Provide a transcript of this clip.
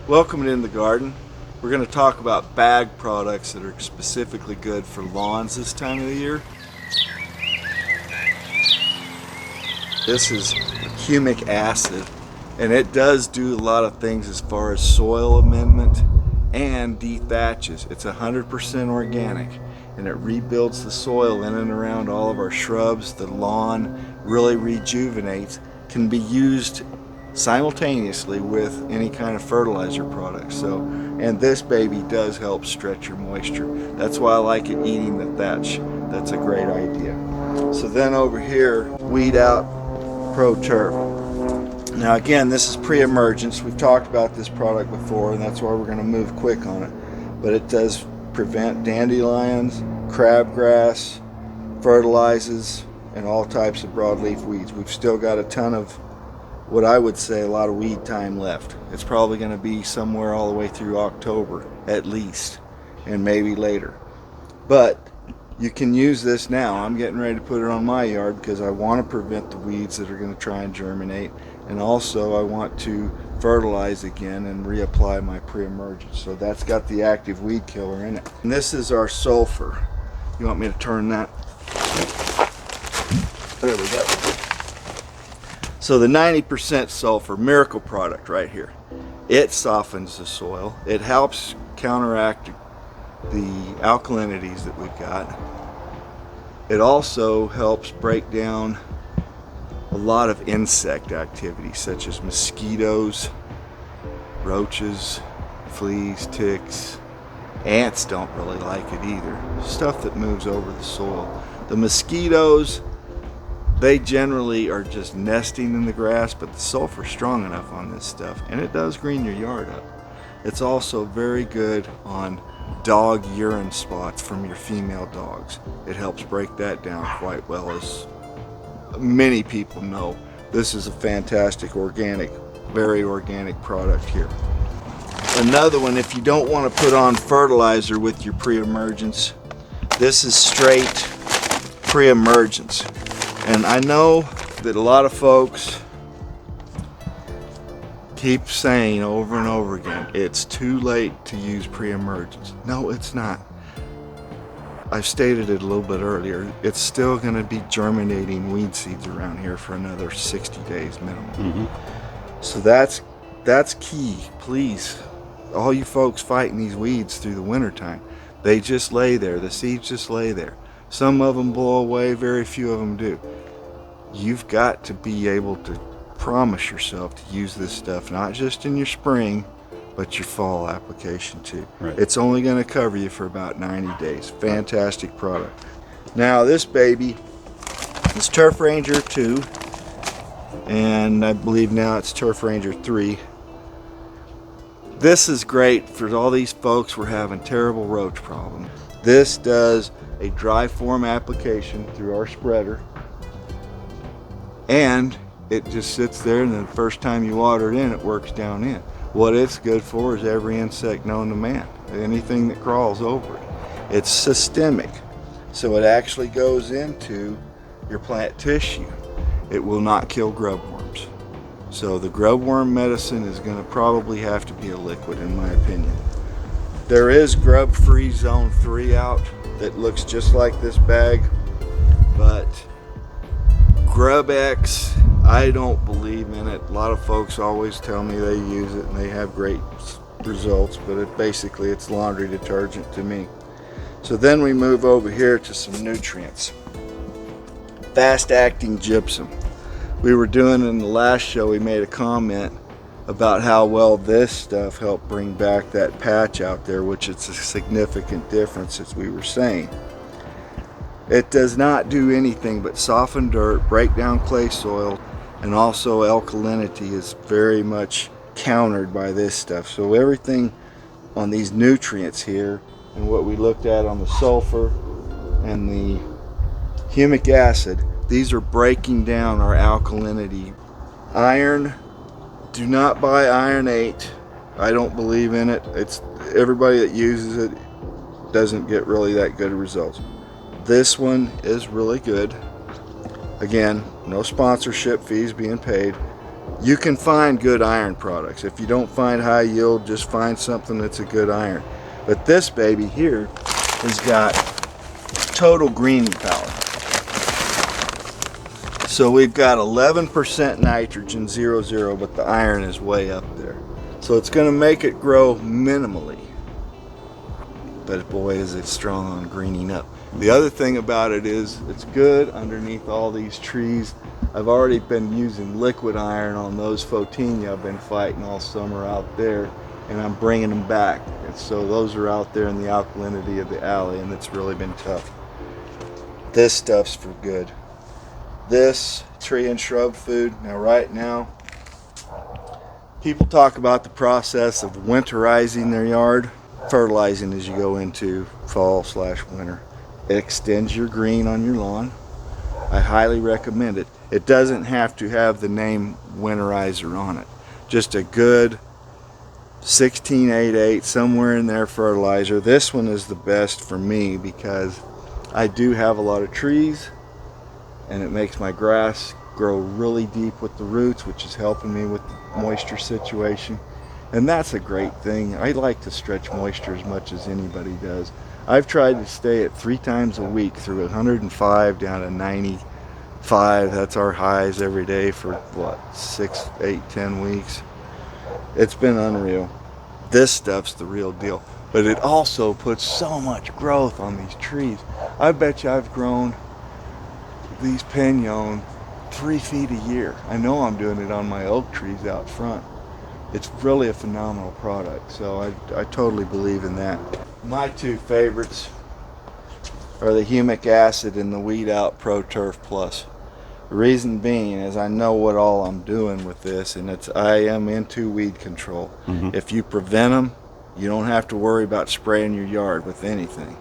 Welcome in the garden. We're going to talk about bag products that are specifically good for lawns this time of the year. This is humic acid, and it does do a lot of things as far as soil amendment and dethatches. It's 100% organic, and it rebuilds the soil in and around all of our shrubs. The lawn really rejuvenates, can be used simultaneously with any kind of fertilizer product. So, and this baby does help stretch your moisture. That's why I like it eating the thatch. That's a great idea. So then over here, Weed Out Pro Turf. Now again, this is pre-emergence. We've talked about this product before, and that's why we're going to move quick on it. But it does prevent dandelions, crabgrass, fertilizes, and all types of broadleaf weeds. We've still got a ton of what I would say a lot of weed time left. It's probably going to be somewhere all the way through October at least, and maybe later. But you can use this now. I'm getting ready to put it on my yard because I want to prevent the weeds that are going to try and germinate, and also I want to fertilize again and reapply my pre-emergence. So that's got the active weed killer in it. And this is our sulfur. You want me to turn that? There we go. So the 90% sulfur, miracle product right here. It softens the soil. It helps counteract the alkalinities that we've got. It also helps break down a lot of insect activity, such as mosquitoes, roaches, fleas, ticks. Ants don't really like it either. Stuff that moves over the soil. The mosquitoes, they generally are just nesting in the grass, but the sulfur's strong enough on this stuff, and it does green your yard up. It's also very good on dog urine spots from your female dogs. It helps break that down quite well, as many people know. This is a fantastic organic, very organic product here. Another one, if you don't want to put on fertilizer with your pre-emergence, this is straight pre-emergence. And I know that a lot of folks keep saying over and over again, it's too late to use pre-emergence. No, it's not. I've stated it a little bit earlier. It's still going to be germinating weed seeds around here for another 60 days minimum. So that's key. Please, all you folks fighting these weeds through the wintertime, they just lay there. The seeds just lay there. Some of them blow away, very few of them do. You've got to be able to promise yourself to use this stuff, not just in your spring, but your fall application too. Right. It's only going to cover you for about 90 days. Fantastic product. Now this baby is Turf Ranger 2, and I believe now it's Turf Ranger 3. This is great for all these folks who are having terrible roach problems. This does a dry form application through our spreader, and it just sits there, and then the first time you water it in, it works down in. What it's good for is every insect known to man, anything that crawls over it. It's systemic, so it actually goes into your plant tissue. It will not kill grub worms. So the grub worm medicine is going to probably have to be a liquid, in my opinion. There is Grub Free Zone 3 out that looks just like this bag, but Grub X, I don't believe in it. A lot of folks always tell me they use it and they have great results, but it's laundry detergent to me. So then we move over here to some nutrients. Fast acting gypsum. We were doing in the last show, we made a comment about how well this stuff helped bring back that patch out there, which is a significant difference, as we were saying. It does not do anything but soften dirt, break down clay soil, and also alkalinity is very much countered by this stuff. So everything on these nutrients here, and what we looked at on the sulfur and the humic acid, these are breaking down our alkalinity. Iron, do not buy Iron 8. I don't believe in it. It's everybody that uses it doesn't get really that good results. This one is really good. Again, no sponsorship fees being paid. You can find good iron products. If you don't find high yield, just find something that's a good iron. But this baby here has got total greening power. So we've got 11% nitrogen, 0,0, but the iron is way up there. So it's going to make it grow minimally. But boy, is it strong on greening up. The other thing about it is it's good underneath all these trees. I've already been using liquid iron on those photinia I've been fighting all summer out there, and I'm bringing them back. And so those are out there in the alkalinity of the alley, and it's really been tough. This stuff's for good. This tree and shrub food, now right now, people talk about the process of winterizing their yard, fertilizing as you go into fall/winter. It extends your green on your lawn. I highly recommend it. It doesn't have to have the name winterizer on it. Just a good 16-8-8, somewhere in there fertilizer. This one is the best for me because I do have a lot of trees, and it makes my grass grow really deep with the roots, which is helping me with the moisture situation. And that's a great thing. I like to stretch moisture as much as anybody does. I've tried to stay at 3 times a week through 105 down to 95. That's our highs every day for what, 6, 8, 10 weeks. It's been unreal. This stuff's the real deal. But it also puts so much growth on these trees. I bet you I've grown these pinon 3 feet a year. I know I'm doing it on my oak trees out front. It's really a phenomenal product, so I totally believe in that. My 2 favorites are the humic acid and the Weed Out Pro Turf Plus. The reason being is I know what all I'm doing with this, and I am into weed control. If you prevent them, you don't have to worry about spraying your yard with anything.